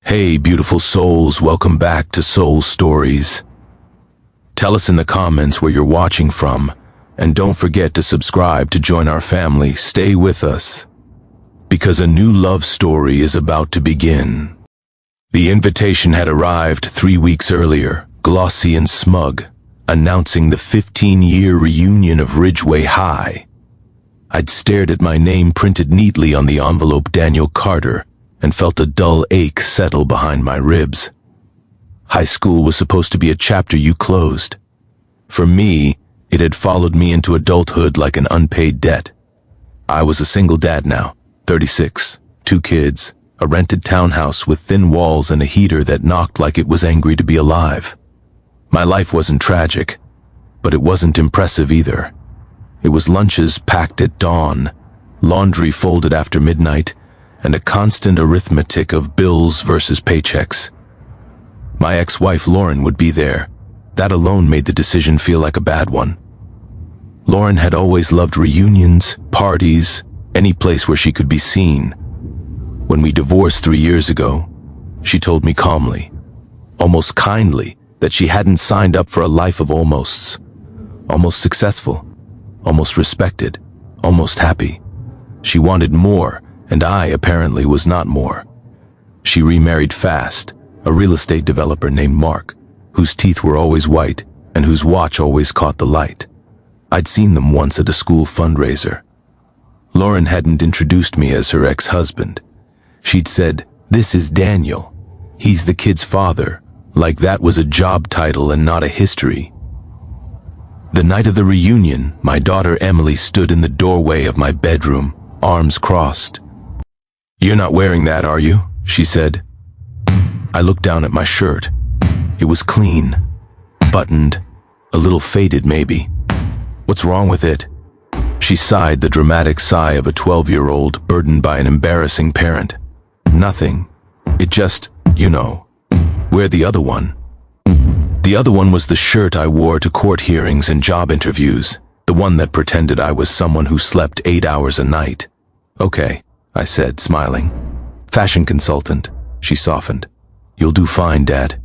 Hey, beautiful souls, welcome back to Soul Stories. Tell us in the comments where you're watching from, and don't forget to subscribe to join our family. Stay with us, because a new love story is about to begin. The invitation had arrived 3 weeks earlier, glossy and smug, announcing the 15-year reunion of Ridgeway High. I'd stared at my name printed neatly on the envelope, Daniel Carter, and felt a dull ache settle behind my ribs. High school was supposed to be a chapter you closed. For me, it had followed me into adulthood like an unpaid debt. I was a single dad now, 36, 2 kids, a rented townhouse with thin walls and a heater that knocked like it was angry to be alive. My life wasn't tragic, but it wasn't impressive either. It was lunches packed at dawn, laundry folded after midnight, and a constant arithmetic of bills versus paychecks. My ex-wife Lauren would be there. That alone made the decision feel like a bad one. Lauren had always loved reunions, parties, any place where she could be seen. When we divorced 3 years ago, she told me calmly, almost kindly, that she hadn't signed up for a life of almosts. Almost successful, almost respected, almost happy. She wanted more, and I apparently was not more. She remarried fast, a real estate developer named Mark, whose teeth were always white and whose watch always caught the light. I'd seen them once at a school fundraiser. Lauren hadn't introduced me as her ex-husband. She'd said, "This is Daniel. He's the kid's father," like that was a job title and not a history. The night of the reunion, my daughter Emily stood in the doorway of my bedroom, arms crossed. "You're not wearing that, are you?" she said. I looked down at my shirt. It was clean, buttoned, a little faded maybe. "What's wrong with it?" She sighed, the dramatic sigh of a 12-year-old burdened by an embarrassing parent. "Nothing. It just, wear the other one." The other one was the shirt I wore to court hearings and job interviews, the one that pretended I was someone who slept 8 hours a night. "Okay," I said, smiling. "Fashion consultant," she softened. "You'll do fine, Dad."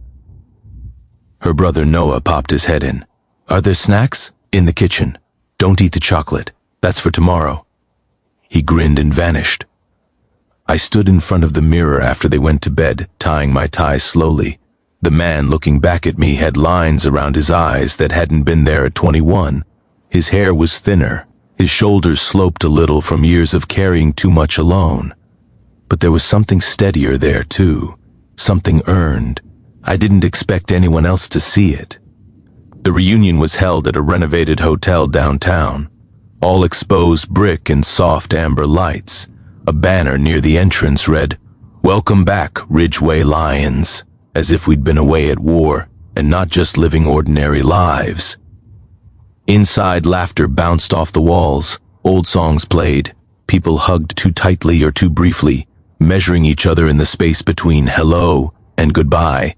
Her brother Noah popped his head in. "Are there snacks?" "In the kitchen. Don't eat the chocolate. That's for tomorrow." He grinned and vanished. I stood in front of the mirror after they went to bed, tying my tie slowly. The man looking back at me had lines around his eyes that hadn't been there at 21. His hair was thinner. His shoulders sloped a little from years of carrying too much alone. But there was something steadier there too, something earned. I didn't expect anyone else to see it. The reunion was held at a renovated hotel downtown. All exposed brick and soft amber lights. A banner near the entrance read, "Welcome back, Ridgeway Lions," as if we'd been away at war and not just living ordinary lives. Inside, laughter bounced off the walls, old songs played, people hugged too tightly or too briefly, measuring each other in the space between hello and goodbye.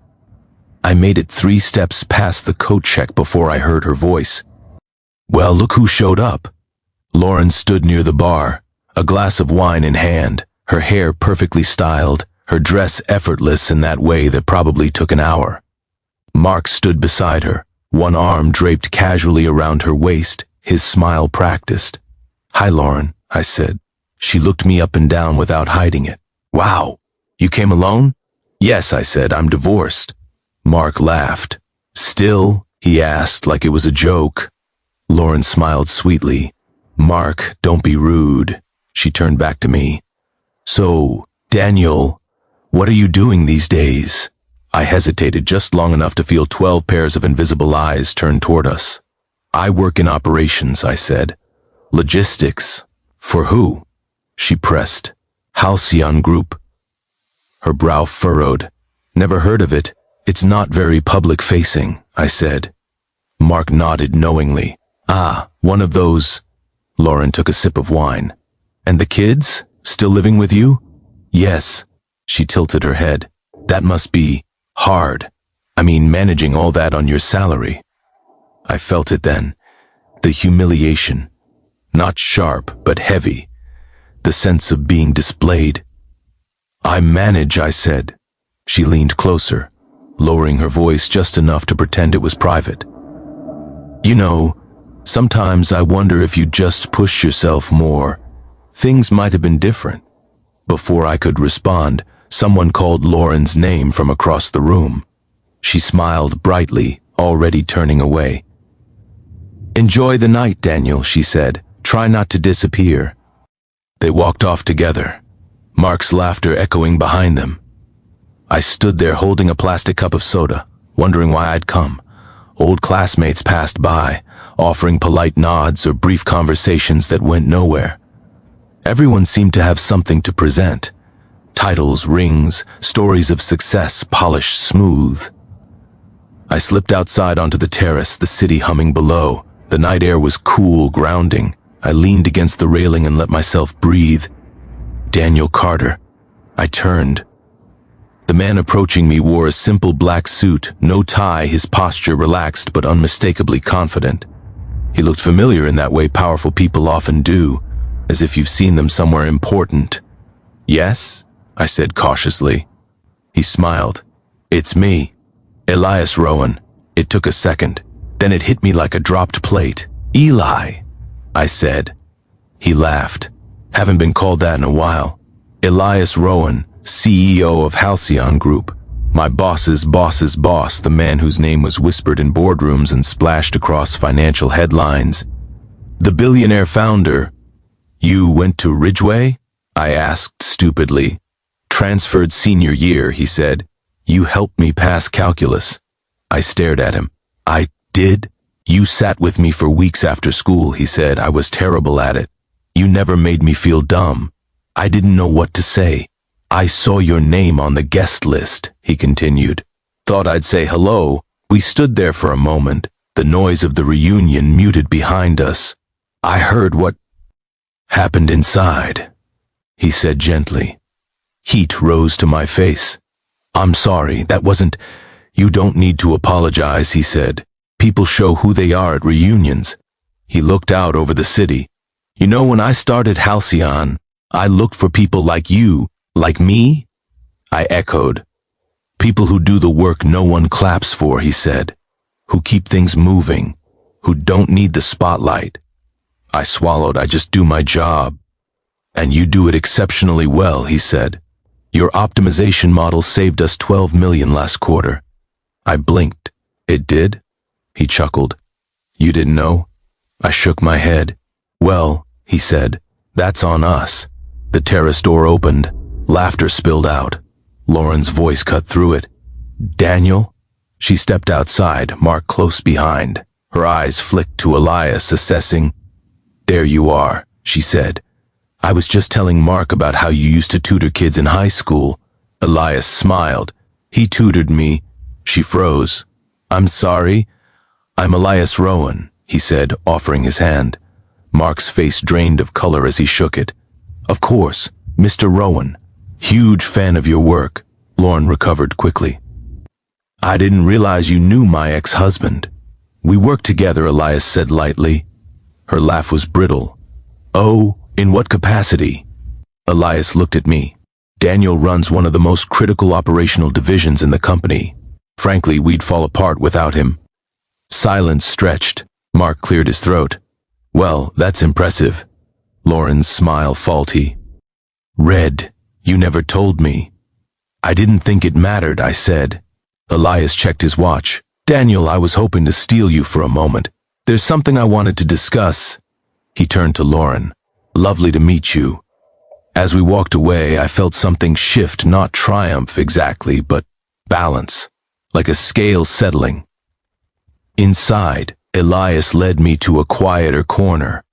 I made it 3 steps past the coat check before I heard her voice. "Well, look who showed up." Lauren stood near the bar, a glass of wine in hand, her hair perfectly styled, her dress effortless in that way that probably took an hour. Mark stood beside her, one arm draped casually around her waist, his smile practiced. "Hi, Lauren," I said. She looked me up and down without hiding it. "Wow, you came alone?" "Yes," I said, "I'm divorced." Mark laughed. "Still?" he asked like it was a joke. Lauren smiled sweetly. "Mark, don't be rude." She turned back to me. "So, Daniel, what are you doing these days?" I hesitated just long enough to feel 12 pairs of invisible eyes turn toward us. "I work in operations," I said. "Logistics." "For who?" She pressed. "Halcyon Group." Her brow furrowed. "Never heard of it. It's not very public-facing," I said. Mark nodded knowingly. "Ah, one of those." Lauren took a sip of wine. "And the kids? Still living with you?" "Yes." She tilted her head. "That must be hard. I mean, managing all that on your salary." I felt it then. The humiliation. Not sharp, but heavy. The sense of being displayed. "I manage," I said. She leaned closer, lowering her voice just enough to pretend it was private. You know, sometimes I wonder if you just pushed yourself more, things might have been different. Before I could respond, someone called Lauren's name from across the room. She smiled brightly, already turning away. "Enjoy the night, Daniel," she said. "Try not to disappear." They walked off together, Mark's laughter echoing behind them. I stood there holding a plastic cup of soda, wondering why I'd come. Old classmates passed by, offering polite nods or brief conversations that went nowhere. Everyone seemed to have something to present. Titles, rings, stories of success polished smooth. I slipped outside onto the terrace, the city humming below. The night air was cool, grounding. I leaned against the railing and let myself breathe. Daniel Carter. I turned. The man approaching me wore a simple black suit, no tie, his posture relaxed but unmistakably confident. He looked familiar in that way powerful people often do, as if you've seen them somewhere important. "Yes?" I said cautiously. He smiled. "It's me, Elias Rowan." It took a second. Then it hit me like a dropped plate. "Eli," I said. He laughed. "Haven't been called that in a while." Elias Rowan, CEO of Halcyon Group. My boss's boss's boss, the man whose name was whispered in boardrooms and splashed across financial headlines. The Billionaire founder. "You went to Ridgeway?" I asked stupidly. "Transferred senior year," he said. "You helped me pass calculus." I stared at him. "I did? You sat with me for weeks after school," he said. "I was terrible at it. You never made me feel dumb. I didn't know what to say. I saw your name on the guest list," he continued. "Thought I'd say hello." We stood there for a moment, the noise of the reunion muted behind us. "I heard what happened inside," he said gently. Heat rose to my face. "I'm sorry, that wasn't—" "You don't need to apologize," he said. "People show who they are at reunions." He looked out over the city. "You know, when I started Halcyon, I looked for people like you, like me?" I echoed. "People who do the work no one claps for," he said. "Who keep things moving, who don't need the spotlight." I swallowed. "I just do my job." "And you do it exceptionally well," he said. "Your optimization model saved us $12 million last quarter." I blinked. "It did?" He chuckled. "You didn't know?" I shook my head. "Well," he said, "that's on us." The terrace door opened. Laughter spilled out. Lauren's voice cut through it. "Daniel?" She stepped outside, Mark close behind. Her eyes flicked to Elias, assessing. "There you are," she said. "I was just telling Mark about how you used to tutor kids in high school." Elias smiled. "He tutored me." She froze. "I'm sorry." "I'm Elias Rowan," he said, offering his hand. Mark's face drained of color as he shook it. "Of course, Mr. Rowan. Huge fan of your work." Lauren recovered quickly. "I didn't realize you knew my ex-husband." "We worked together," Elias said lightly. Her laugh was brittle. "Oh, in what capacity?" Elias looked at me. "Daniel runs one of the most critical operational divisions in the company. Frankly, we'd fall apart without him." Silence stretched. Mark cleared his throat. "Well, that's impressive." Lauren's smile faulty. "Red, you never told me." "I didn't think it mattered," I said. Elias checked his watch. "Daniel, I was hoping to steal you for a moment. There's something I wanted to discuss." He turned to Lauren. "Lovely to meet you." As we walked away, I felt something shift, not triumph exactly, but balance, like a scale settling. Inside, Elias led me to a quieter corner.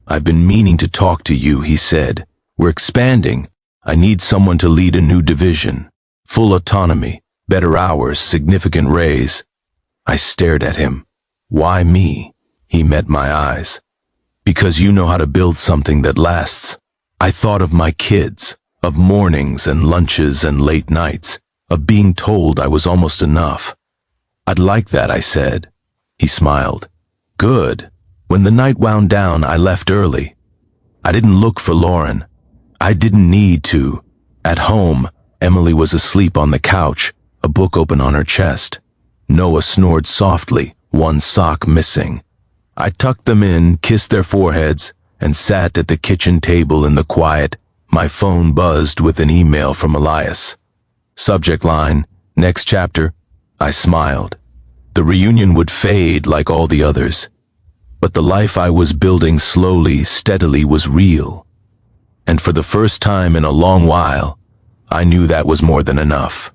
"I've been meaning to talk to you," he said. "We're expanding. I need someone to lead a new division. Full autonomy, better hours, significant raise." I stared at him. "Why me?" He met my eyes. "Because you know how to build something that lasts." I thought of my kids, of mornings and lunches and late nights, of being told I was almost enough. "I'd like that," I said. He smiled. "Good." When the night wound down, I left early. I didn't look for Lauren. I didn't need to. At home, Emily was asleep on the couch, a book open on her chest. Noah snored softly, one sock missing. I tucked them in, kissed their foreheads, and sat at the kitchen table in the quiet. My phone buzzed with an email from Elias. Subject line, next chapter. I smiled. The reunion would fade like all the others. But the life I was building slowly, steadily was real. And for the first time in a long while, I knew that was more than enough.